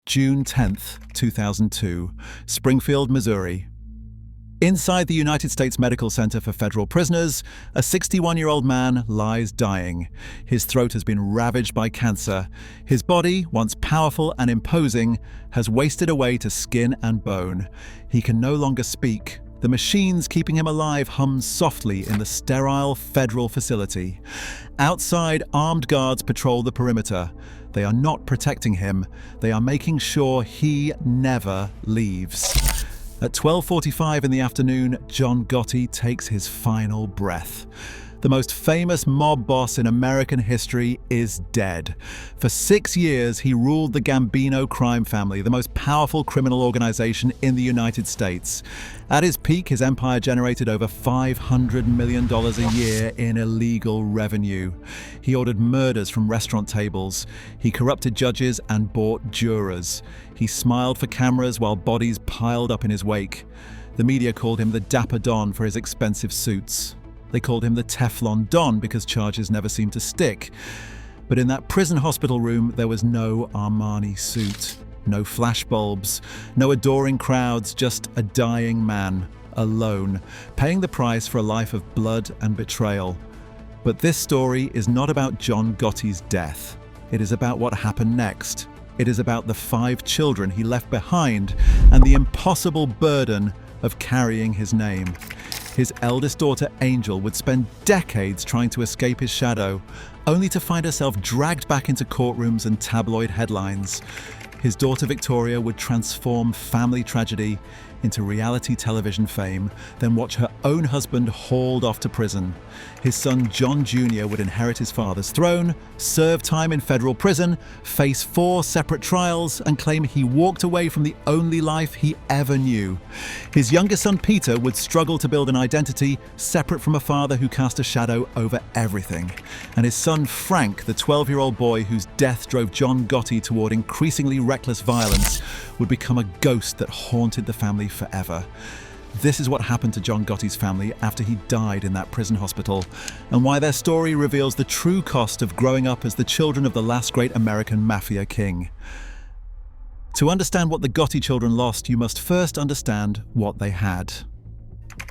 June 10th, 2002, Springfield, Missouri. Inside the United States Medical Center for Federal Prisoners, a 61-year-old man lies dying. His throat has been ravaged by cancer. His body, once powerful and imposing, has wasted away to skin and bone. He can no longer speak. The machines keeping him alive hum softly in the sterile federal facility. Outside, armed guards patrol the perimeter. They are not protecting him. They are making sure he never leaves. At 12:45 in the afternoon, John Gotti takes his final breath. The most famous mob boss in American history is dead. For 6 years, he ruled the Gambino crime family, the most powerful criminal organization in the United States. At his peak, his empire generated over $500 million a year in illegal revenue. He ordered murders from restaurant tables. He corrupted judges and bought jurors. He smiled for cameras while bodies piled up in his wake. The media called him the Dapper Don for his expensive suits. They called him the Teflon Don because charges never seemed to stick. But in that prison hospital room, there was no Armani suit, no flashbulbs, no adoring crowds, just a dying man, alone, paying the price for a life of blood and betrayal. But this story is not about John Gotti's death. It is about what happened next. It is about the 5 children he left behind and the impossible burden of carrying his name. His eldest daughter, Angel, would spend decades trying to escape his shadow, only to find herself dragged back into courtrooms and tabloid headlines. His daughter, Victoria, would transform family tragedy into reality television fame, then watch her own husband hauled off to prison. His son, John Jr., would inherit his father's throne, serve time in federal prison, face 4 separate trials, and claim he walked away from the only life he ever knew. His younger son, Peter, would struggle to build an identity separate from a father who cast a shadow over everything. And his son, Frank, the 12-year-old boy whose death drove John Gotti toward increasingly reckless violence, would become a ghost that haunted the family forever. This is what happened to John Gotti's family after he died in that prison hospital, and why their story reveals the true cost of growing up as the children of the last great American mafia king. To understand what the Gotti children lost, you must first understand what they had.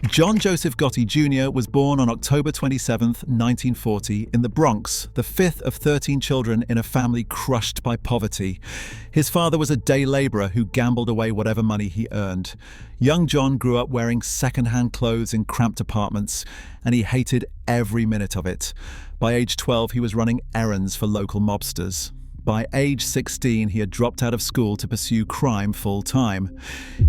John Joseph Gotti Jr. was born on October 27, 1940, in the Bronx, the 5th of 13 children in a family crushed by poverty. His father was a day laborer who gambled away whatever money he earned. Young John grew up wearing second-hand clothes in cramped apartments, and he hated every minute of it. By age 12, he was running errands for local mobsters. By age 16, he had dropped out of school to pursue crime full-time.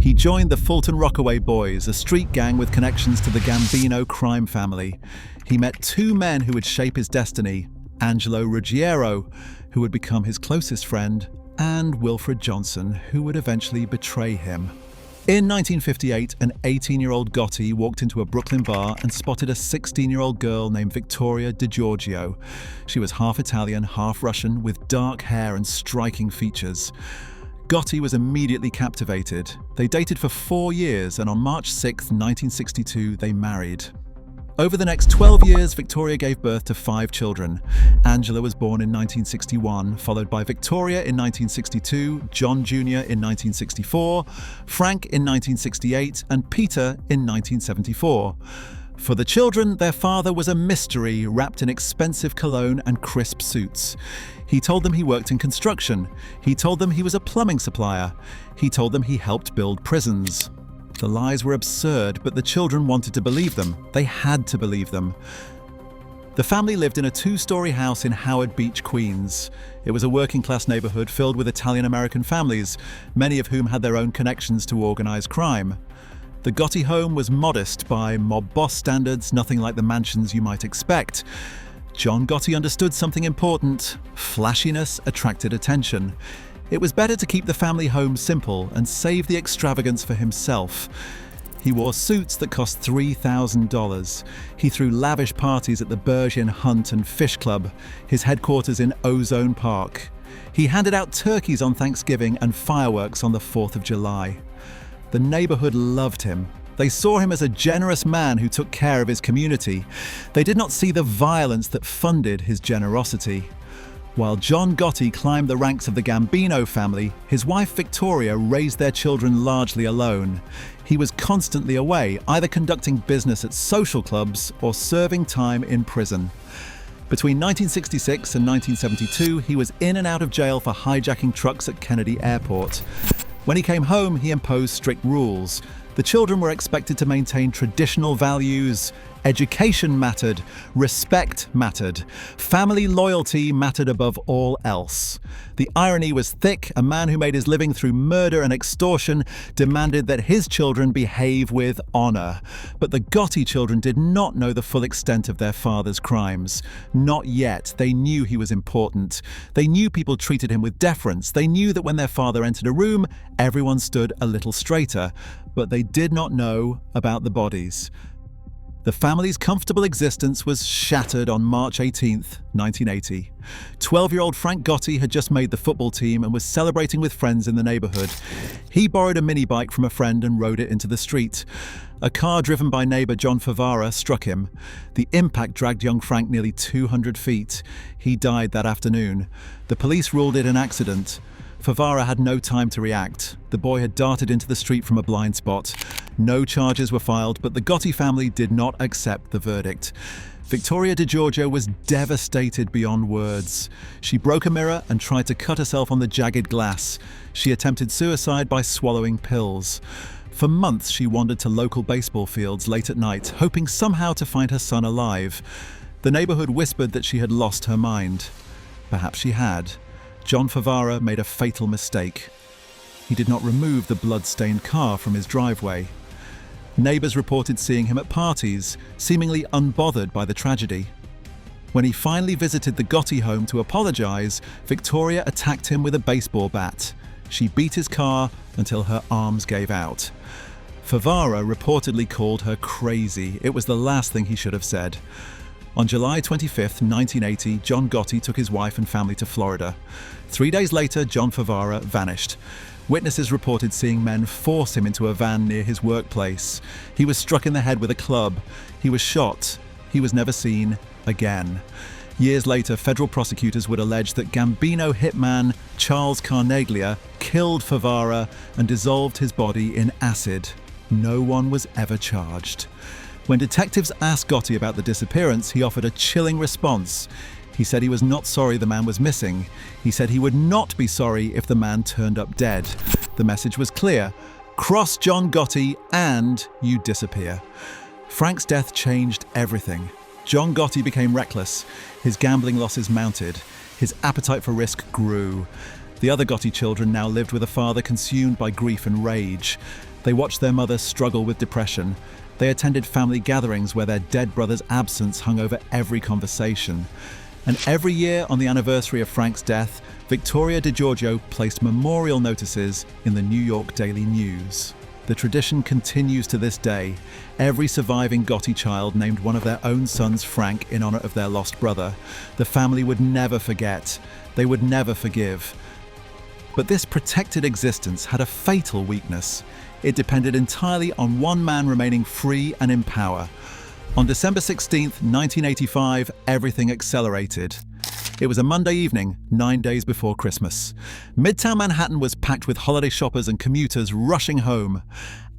He joined the Fulton Rockaway Boys, a street gang with connections to the Gambino crime family. He met 2 men who would shape his destiny, Angelo Ruggiero, who would become his closest friend, and Wilfred Johnson, who would eventually betray him. In 1958, an 18-year-old Gotti walked into a Brooklyn bar and spotted a 16-year-old girl named Victoria DiGiorgio. She was half Italian, half Russian, with dark hair and striking features. Gotti was immediately captivated. They dated for 4 years, and on March 6, 1962, they married. Over the next 12 years, Victoria gave birth to 5 children. Angela was born in 1961, followed by Victoria in 1962, John Jr. in 1964, Frank in 1968, and Peter in 1974. For the children, their father was a mystery wrapped in expensive cologne and crisp suits. He told them he worked in construction. He told them he was a plumbing supplier. He told them he helped build prisons. The lies were absurd, but the children wanted to believe them. They had to believe them. The family lived in a 2-story house in Howard Beach, Queens. It was a working-class neighborhood filled with Italian-American families, many of whom had their own connections to organized crime. The Gotti home was modest by mob boss standards, nothing like the mansions you might expect. John Gotti understood something important. Flashiness attracted attention. It was better to keep the family home simple and save the extravagance for himself. He wore suits that cost $3,000. He threw lavish parties at the Bergin Hunt and Fish Club, his headquarters in Ozone Park. He handed out turkeys on Thanksgiving and fireworks on the 4th of July. The neighborhood loved him. They saw him as a generous man who took care of his community. They did not see the violence that funded his generosity. While John Gotti climbed the ranks of the Gambino family, his wife Victoria raised their children largely alone. He was constantly away, either conducting business at social clubs or serving time in prison. Between 1966 and 1972, he was in and out of jail for hijacking trucks at Kennedy Airport. When he came home, he imposed strict rules. The children were expected to maintain traditional values. Education mattered, respect mattered, family loyalty mattered above all else. The irony was thick. A man who made his living through murder and extortion demanded that his children behave with honor. But the Gotti children did not know the full extent of their father's crimes. Not yet. They knew he was important. They knew people treated him with deference. They knew that when their father entered a room, everyone stood a little straighter. But they did not know about the bodies. The family's comfortable existence was shattered on March 18, 1980. 12-year-old Frank Gotti had just made the football team and was celebrating with friends in the neighborhood. He borrowed a mini bike from a friend and rode it into the street. A car driven by neighbor John Favara struck him. The impact dragged young Frank nearly 200 feet. He died that afternoon. The police ruled it an accident. Favara had no time to react. The boy had darted into the street from a blind spot. No charges were filed, but the Gotti family did not accept the verdict. Victoria DiGiorgio was devastated beyond words. She broke a mirror and tried to cut herself on the jagged glass. She attempted suicide by swallowing pills. For months, she wandered to local baseball fields late at night, hoping somehow to find her son alive. The neighborhood whispered that she had lost her mind. Perhaps she had. John Favara made a fatal mistake. He did not remove the blood-stained car from his driveway. Neighbors reported seeing him at parties, seemingly unbothered by the tragedy. When he finally visited the Gotti home to apologize, Victoria attacked him with a baseball bat. She beat his car until her arms gave out. Favara reportedly called her crazy. It was the last thing he should have said. On July 25, 1980, John Gotti took his wife and family to Florida. 3 days later, John Favara vanished. Witnesses reported seeing men force him into a van near his workplace. He was struck in the head with a club. He was shot. He was never seen again. Years later, federal prosecutors would allege that Gambino hitman Charles Carneglia killed Favara and dissolved his body in acid. No one was ever charged. When detectives asked Gotti about the disappearance, he offered a chilling response. He said he was not sorry the man was missing. He said he would not be sorry if the man turned up dead. The message was clear: cross John Gotti and you disappear. Frank's death changed everything. John Gotti became reckless. His gambling losses mounted. His appetite for risk grew. The other Gotti children now lived with a father consumed by grief and rage. They watched their mother struggle with depression. They attended family gatherings where their dead brother's absence hung over every conversation. And every year on the anniversary of Frank's death, Victoria DiGiorgio placed memorial notices in the New York Daily News. The tradition continues to this day. Every surviving Gotti child named one of their own sons Frank in honor of their lost brother. The family would never forget. They would never forgive. But this protected existence had a fatal weakness. It depended entirely on one man remaining free and in power. On December 16, 1985, everything accelerated. It was a Monday evening, 9 days before Christmas. Midtown Manhattan was packed with holiday shoppers and commuters rushing home.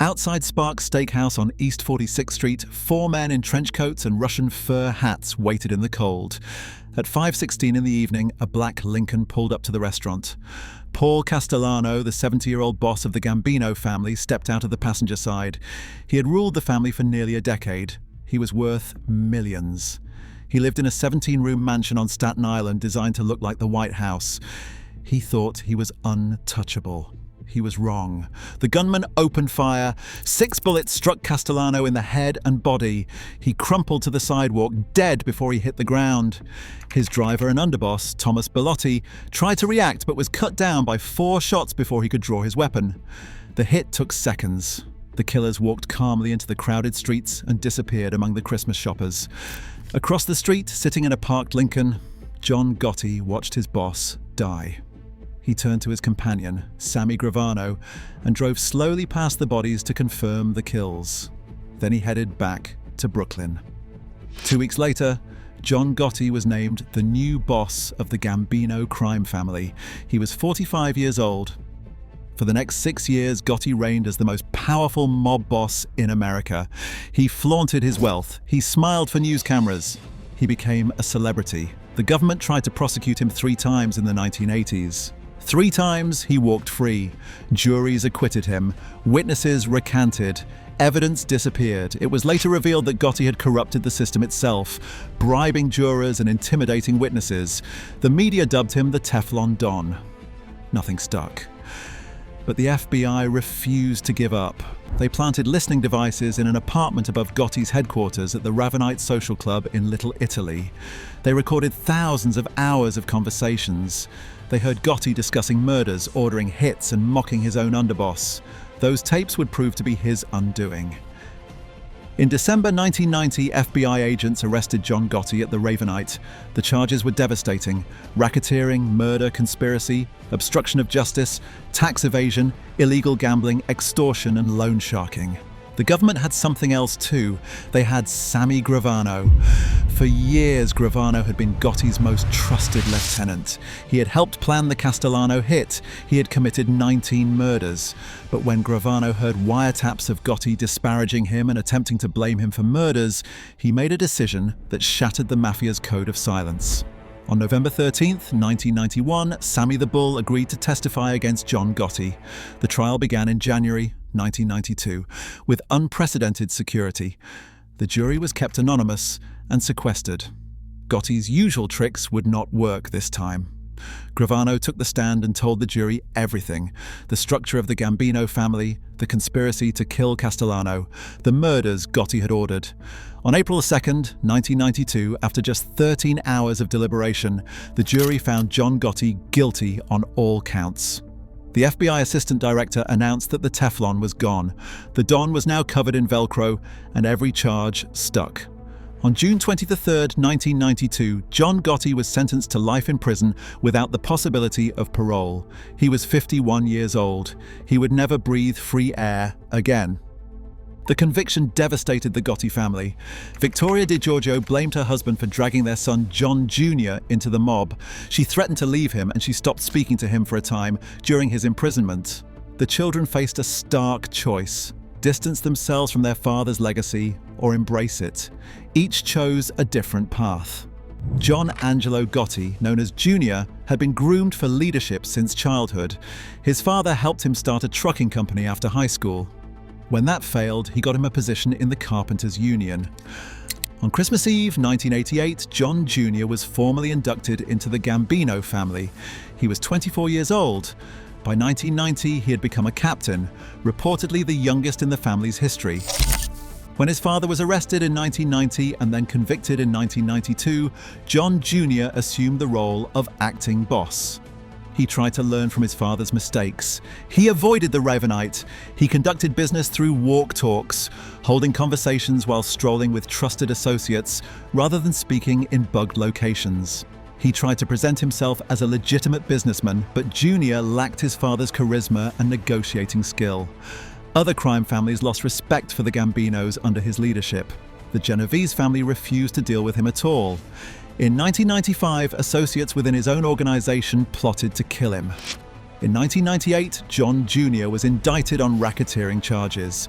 Outside Sparks Steakhouse on East 46th Street, 4 men in trench coats and Russian fur hats waited in the cold. At 5:16 in the evening, a black Lincoln pulled up to the restaurant. Paul Castellano, the 70-year-old boss of the Gambino family, stepped out of the passenger side. He had ruled the family for nearly a decade. He was worth millions. He lived in a 17-room mansion on Staten Island designed to look like the White House. He thought he was untouchable. He was wrong. The gunman opened fire. 6 bullets struck Castellano in the head and body. He crumpled to the sidewalk, dead before he hit the ground. His driver and underboss, Thomas Bellotti, tried to react but was cut down by 4 shots before he could draw his weapon. The hit took seconds. The killers walked calmly into the crowded streets and disappeared among the Christmas shoppers. Across the street, sitting in a parked Lincoln, John Gotti watched his boss die. He turned to his companion, Sammy Gravano, and drove slowly past the bodies to confirm the kills. Then he headed back to Brooklyn. 2 weeks later, John Gotti was named the new boss of the Gambino crime family. He was 45 years old. For the next 6 years, Gotti reigned as the most powerful mob boss in America. He flaunted his wealth. He smiled for news cameras. He became a celebrity. The government tried to prosecute him 3 times in the 1980s. 3 times he walked free. Juries acquitted him. Witnesses recanted. Evidence disappeared. It was later revealed that Gotti had corrupted the system itself, bribing jurors and intimidating witnesses. The media dubbed him the Teflon Don. Nothing stuck. But the FBI refused to give up. They planted listening devices in an apartment above Gotti's headquarters at the Ravenite Social Club in Little Italy. They recorded thousands of hours of conversations. They heard Gotti discussing murders, ordering hits, and mocking his own underboss. Those tapes would prove to be his undoing. In December 1990, FBI agents arrested John Gotti at the Ravenite. The charges were devastating: racketeering, murder, conspiracy, obstruction of justice, tax evasion, illegal gambling, extortion, and loan sharking. The government had something else too. They had Sammy Gravano. For years, Gravano had been Gotti's most trusted lieutenant. He had helped plan the Castellano hit. He had committed 19 murders. But when Gravano heard wiretaps of Gotti disparaging him and attempting to blame him for murders, he made a decision that shattered the mafia's code of silence. On November 13th, 1991, Sammy the Bull agreed to testify against John Gotti. The trial began in January 1992, with unprecedented security. The jury was kept anonymous and sequestered. Gotti's usual tricks would not work this time. Gravano took the stand and told the jury everything: the structure of the Gambino family, the conspiracy to kill Castellano, the murders Gotti had ordered. On April 2nd, 1992, after just 13 hours of deliberation, the jury found John Gotti guilty on all counts. The FBI assistant director announced that the Teflon was gone. The Don was now covered in Velcro, and every charge stuck. On June 23rd, 1992, John Gotti was sentenced to life in prison without the possibility of parole. He was 51 years old. He would never breathe free air again. The conviction devastated the Gotti family. Victoria DiGiorgio blamed her husband for dragging their son John Jr. into the mob. She threatened to leave him, and she stopped speaking to him for a time during his imprisonment. The children faced a stark choice: distance themselves from their father's legacy or embrace it. Each chose a different path. John Angelo Gotti, known as Junior, had been groomed for leadership since childhood. His father helped him start a trucking company after high school. When that failed, he got him a position in the Carpenters Union. On Christmas Eve, 1988, John Jr. was formally inducted into the Gambino family. He was 24 years old. By 1990, he had become a captain, reportedly the youngest in the family's history. When his father was arrested in 1990 and then convicted in 1992, John Jr. assumed the role of acting boss. He tried to learn from his father's mistakes. He avoided the Ravenite. He conducted business through walk talks, holding conversations while strolling with trusted associates rather than speaking in bugged locations. He tried to present himself as a legitimate businessman, but Junior lacked his father's charisma and negotiating skill. Other crime families lost respect for the Gambinos under his leadership. The Genovese family refused to deal with him at all. In 1995, associates within his own organization plotted to kill him. In 1998, John Jr. was indicted on racketeering charges.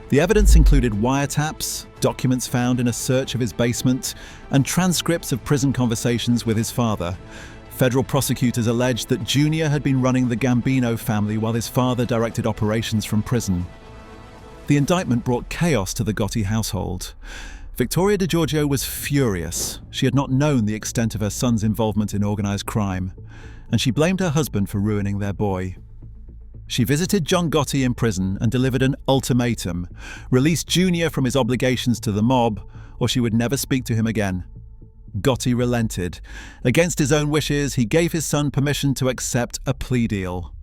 The evidence included wiretaps, documents found in a search of his basement, and transcripts of prison conversations with his father. Federal prosecutors alleged that Jr. had been running the Gambino family while his father directed operations from prison. The indictment brought chaos to the Gotti household. Victoria DiGiorgio was furious. She had not known the extent of her son's involvement in organized crime, and she blamed her husband for ruining their boy. She visited John Gotti in prison and delivered an ultimatum: release Junior from his obligations to the mob, or she would never speak to him again. Gotti relented. Against his own wishes, he gave his son permission to accept a plea deal.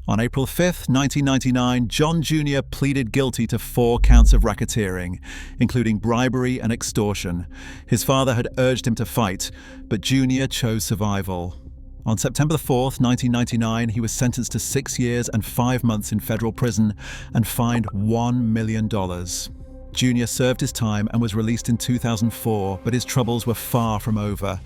On April 5th, 1999, John Jr. pleaded guilty to 4 counts of racketeering, including bribery and extortion. His father had urged him to fight, but Jr. chose survival. On September 4th, 1999, he was sentenced to 6 years and 5 months in federal prison and fined $1 million. Jr. served his time and was released in 2004, but his troubles were far from over.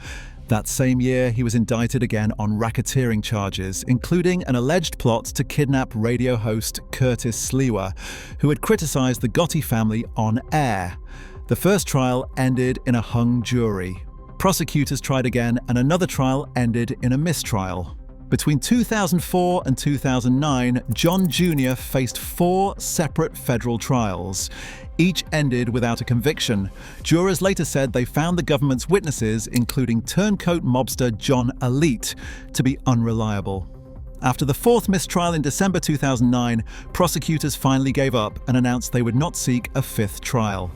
That same year, he was indicted again on racketeering charges, including an alleged plot to kidnap radio host Curtis Sliwa, who had criticized the Gotti family on air. The first trial ended in a hung jury. Prosecutors tried again, and another trial ended in a mistrial. Between 2004 and 2009, John Jr. faced 4 separate federal trials. Each ended without a conviction. Jurors later said they found the government's witnesses, including turncoat mobster John Elite, to be unreliable. After the 4th mistrial in December 2009, prosecutors finally gave up and announced they would not seek a 5th trial.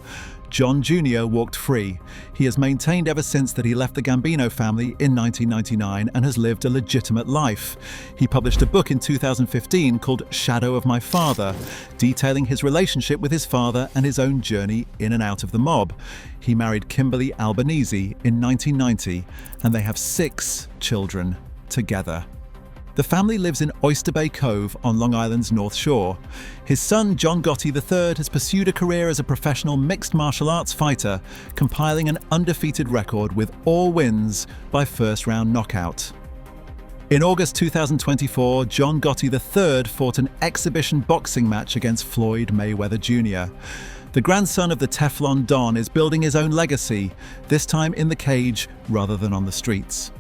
John Jr. walked free. He has maintained ever since that he left the Gambino family in 1999 and has lived a legitimate life. He published a book in 2015 called Shadow of My Father, detailing his relationship with his father and his own journey in and out of the mob. He married Kimberly Albanese in 1990, and they have 6 children together. The family lives in Oyster Bay Cove on Long Island's North Shore. His son, John Gotti III, has pursued a career as a professional mixed martial arts fighter, compiling an undefeated record with all wins by first-round knockout. In August 2024, John Gotti III fought an exhibition boxing match against Floyd Mayweather Jr. The grandson of the Teflon Don is building his own legacy, this time in the cage rather than on the streets.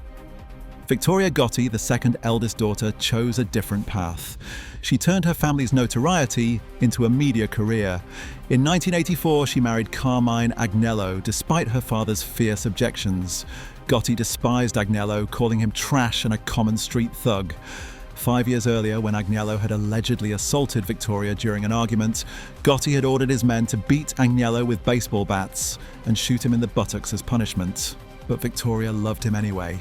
Victoria Gotti, the second eldest daughter, chose a different path. She turned her family's notoriety into a media career. In 1984, she married Carmine Agnello, despite her father's fierce objections. Gotti despised Agnello, calling him trash and a common street thug. 5 years earlier, when Agnello had allegedly assaulted Victoria during an argument, Gotti had ordered his men to beat Agnello with baseball bats and shoot him in the buttocks as punishment. But Victoria loved him anyway.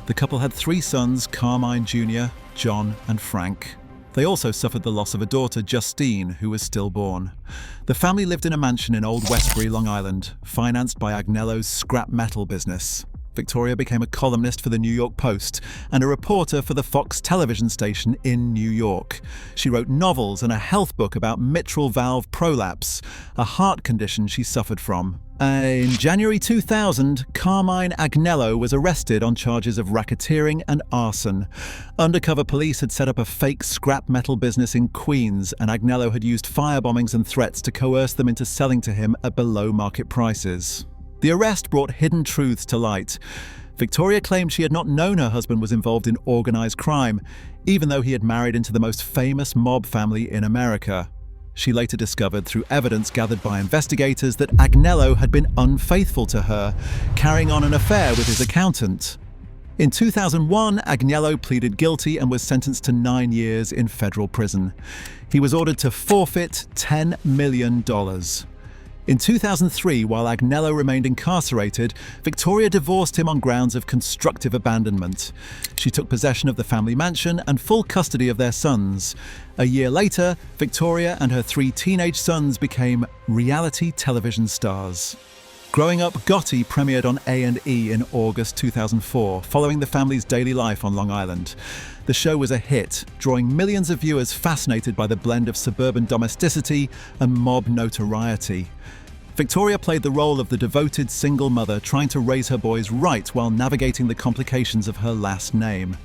The couple had 3 sons, Carmine Jr., John and Frank. They also suffered the loss of a daughter, Justine, who was stillborn. The family lived in a mansion in Old Westbury, Long Island, financed by Agnello's scrap metal business. Victoria became a columnist for the New York Post and a reporter for the Fox television station in New York. She wrote novels and a health book about mitral valve prolapse, a heart condition she suffered from. In January 2000, Carmine Agnello was arrested on charges of racketeering and arson. Undercover police had set up a fake scrap metal business in Queens, and Agnello had used firebombings and threats to coerce them into selling to him at below-market prices. The arrest brought hidden truths to light. Victoria claimed she had not known her husband was involved in organized crime, even though he had married into the most famous mob family in America. She later discovered through evidence gathered by investigators that Agnello had been unfaithful to her, carrying on an affair with his accountant. In 2001, Agnello pleaded guilty and was sentenced to 9 years in federal prison. He was ordered to forfeit $10 million. In 2003, while Agnello remained incarcerated, Victoria divorced him on grounds of constructive abandonment. She took possession of the family mansion and full custody of their sons. A year later, Victoria and her 3 teenage sons became reality television stars. Growing Up Gotti premiered on A&E in August 2004, following the family's daily life on Long Island. The show was a hit, drawing millions of viewers fascinated by the blend of suburban domesticity and mob notoriety. Victoria played the role of the devoted single mother trying to raise her boys right while navigating the complications of her last name.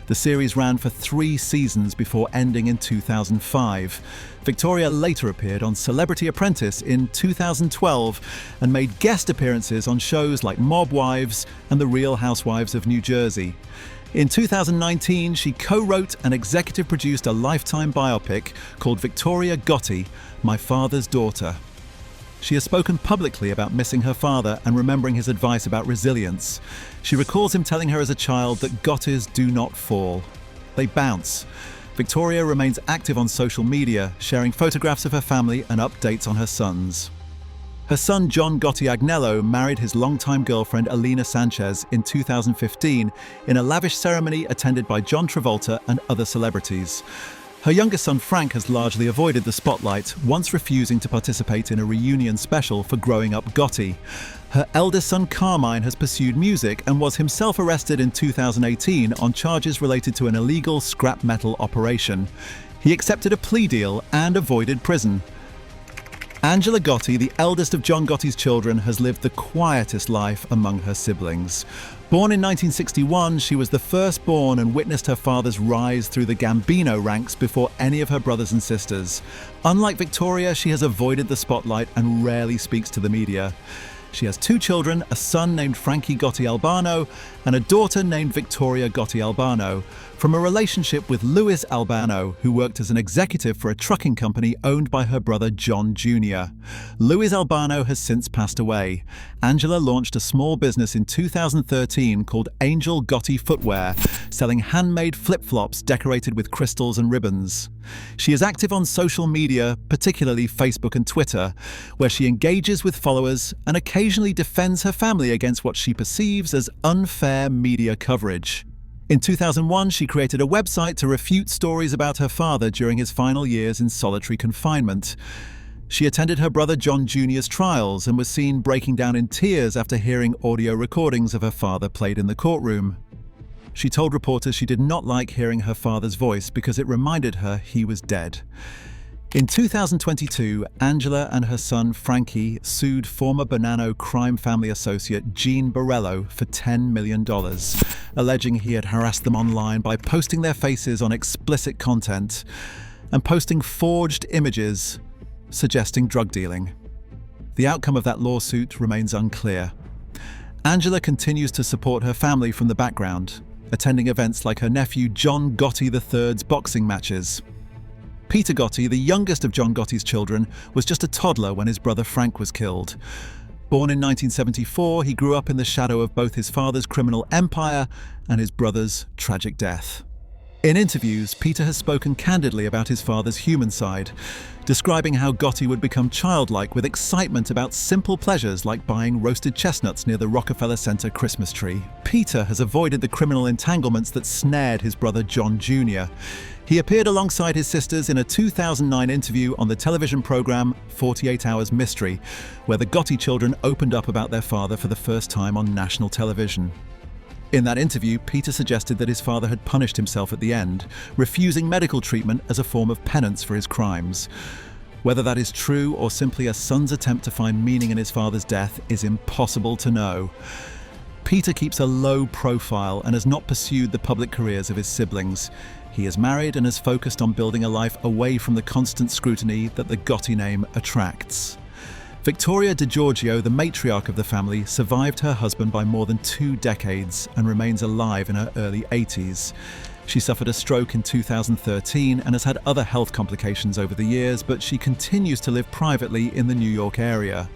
The series ran for 3 seasons before ending in 2005. Victoria later appeared on Celebrity Apprentice in 2012 and made guest appearances on shows like Mob Wives and The Real Housewives of New Jersey. In 2019, she co-wrote and executive produced a Lifetime biopic called Victoria Gotti, My Father's Daughter. She has spoken publicly about missing her father and remembering his advice about resilience. She recalls him telling her as a child that Gottis do not fall. They bounce. Victoria remains active on social media, sharing photographs of her family and updates on her sons. Her son John Gotti Agnello married his longtime girlfriend Alina Sanchez in 2015 in a lavish ceremony attended by John Travolta and other celebrities. Her youngest son Frank has largely avoided the spotlight, once refusing to participate in a reunion special for Growing Up Gotti. Her eldest son Carmine has pursued music and was himself arrested in 2018 on charges related to an illegal scrap metal operation. He accepted a plea deal and avoided prison. Angela Gotti, the eldest of John Gotti's children, has lived the quietest life among her siblings. Born in 1961, she was the firstborn and witnessed her father's rise through the Gambino ranks before any of her brothers and sisters. Unlike Victoria, she has avoided the spotlight and rarely speaks to the media. She has 2 children, a son named Frankie Gotti Albano and a daughter named Victoria Gotti Albano, from a relationship with Louis Albano, who worked as an executive for a trucking company owned by her brother John Jr. Louis Albano has since passed away. Angela launched a small business in 2013 called Angel Gotti Footwear, selling handmade flip-flops decorated with crystals and ribbons. She is active on social media, particularly Facebook and Twitter, where she engages with followers and occasionally defends her family against what she perceives as unfair media coverage. In 2001, she created a website to refute stories about her father during his final years in solitary confinement. She attended her brother John Jr.'s trials and was seen breaking down in tears after hearing audio recordings of her father played in the courtroom. She told reporters she did not like hearing her father's voice because it reminded her he was dead. In 2022, Angela and her son Frankie sued former Bonanno crime family associate Gene Borello for $10 million, alleging he had harassed them online by posting their faces on explicit content and posting forged images suggesting drug dealing. The outcome of that lawsuit remains unclear. Angela continues to support her family from the background, attending events like her nephew John Gotti III's boxing matches. Peter Gotti, the youngest of John Gotti's children, was just a toddler when his brother Frank was killed. Born in 1974, he grew up in the shadow of both his father's criminal empire and his brother's tragic death. In interviews, Peter has spoken candidly about his father's human side, describing how Gotti would become childlike with excitement about simple pleasures like buying roasted chestnuts near the Rockefeller Center Christmas tree. Peter has avoided the criminal entanglements that snared his brother John Jr. He appeared alongside his sisters in a 2009 interview on the television program 48 Hours Mystery, where the Gotti children opened up about their father for the first time on national television. In that interview, Peter suggested that his father had punished himself at the end, refusing medical treatment as a form of penance for his crimes. Whether that is true or simply a son's attempt to find meaning in his father's death is impossible to know. Peter keeps a low profile and has not pursued the public careers of his siblings. He is married and has focused on building a life away from the constant scrutiny that the Gotti name attracts. Victoria DiGiorgio, the matriarch of the family, survived her husband by more than 2 decades and remains alive in her early 80s. She suffered a stroke in 2013 and has had other health complications over the years, but she continues to live privately in the New York area.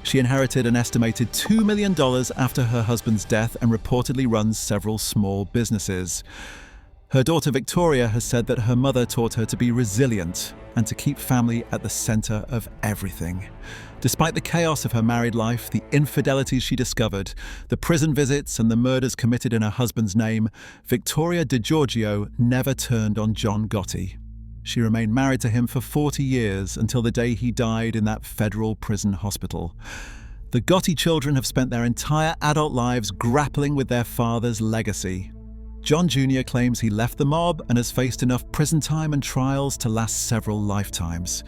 She inherited an estimated $2 million after her husband's death and reportedly runs several small businesses. Her daughter Victoria has said that her mother taught her to be resilient and to keep family at the center of everything. Despite the chaos of her married life, the infidelities she discovered, the prison visits and the murders committed in her husband's name, Victoria DiGiorgio never turned on John Gotti. She remained married to him for 40 years until the day he died in that federal prison hospital. The Gotti children have spent their entire adult lives grappling with their father's legacy. John Jr. claims he left the mob and has faced enough prison time and trials to last several lifetimes.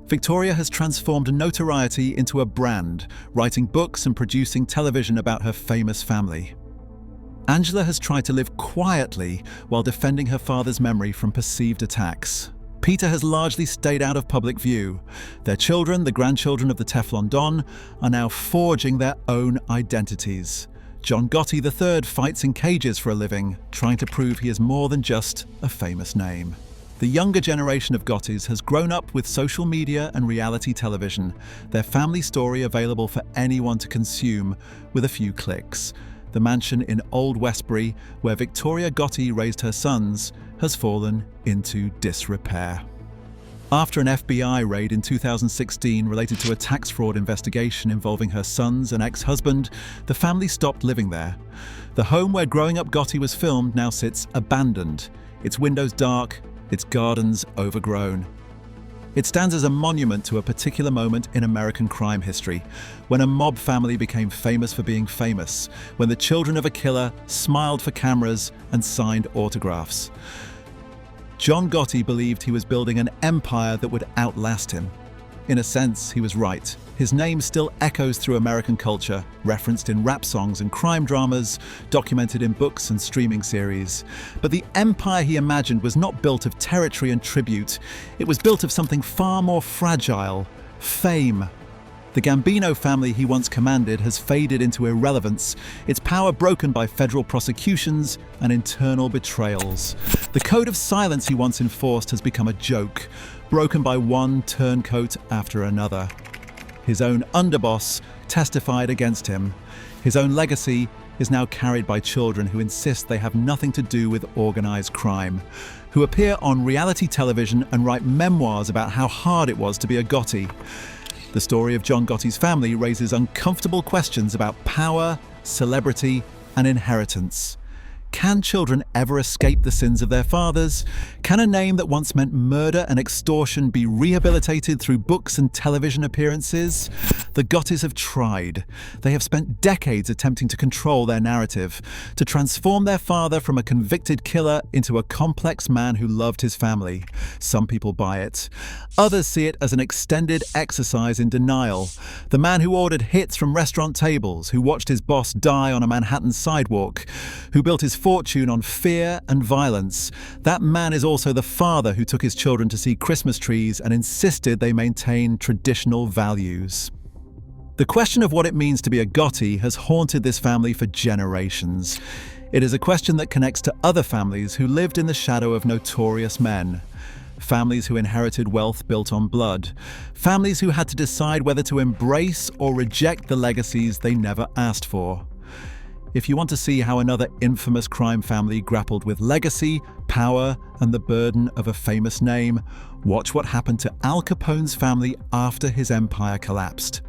Victoria has transformed notoriety into a brand, writing books and producing television about her famous family. Angela has tried to live quietly while defending her father's memory from perceived attacks. Peter has largely stayed out of public view. Their children, the grandchildren of the Teflon Don, are now forging their own identities. John Gotti III fights in cages for a living, trying to prove he is more than just a famous name. The younger generation of Gottis has grown up with social media and reality television, their family story available for anyone to consume with a few clicks. The mansion in Old Westbury, where Victoria Gotti raised her sons, has fallen into disrepair. After an FBI raid in 2016 related to a tax fraud investigation involving her sons and ex-husband, the family stopped living there. The home where Growing Up Gotti was filmed now sits abandoned, its windows dark, its gardens overgrown. It stands as a monument to a particular moment in American crime history, when a mob family became famous for being famous, when the children of a killer smiled for cameras and signed autographs. John Gotti believed he was building an empire that would outlast him. In a sense, he was right. His name still echoes through American culture, referenced in rap songs and crime dramas, documented in books and streaming series. But the empire he imagined was not built of territory and tribute. It was built of something far more fragile: fame. The Gambino family he once commanded has faded into irrelevance, its power broken by federal prosecutions and internal betrayals. The code of silence he once enforced has become a joke, broken by one turncoat after another. His own underboss testified against him. His own legacy is now carried by children who insist they have nothing to do with organized crime, who appear on reality television and write memoirs about how hard it was to be a Gotti. The story of John Gotti's family raises uncomfortable questions about power, celebrity, and inheritance. Can children ever escape the sins of their fathers? Can a name that once meant murder and extortion be rehabilitated through books and television appearances? The Gottis have tried. They have spent decades attempting to control their narrative, to transform their father from a convicted killer into a complex man who loved his family. Some people buy it. Others see it as an extended exercise in denial. The man who ordered hits from restaurant tables, who watched his boss die on a Manhattan sidewalk, who built his fortune on fear and violence. That man is also the father who took his children to see Christmas trees and insisted they maintain traditional values. The question of what it means to be a Gotti has haunted this family for generations. It is a question that connects to other families who lived in the shadow of notorious men. Families who inherited wealth built on blood. Families who had to decide whether to embrace or reject the legacies they never asked for. If you want to see how another infamous crime family grappled with legacy, power, and the burden of a famous name, watch what happened to Al Capone's family after his empire collapsed.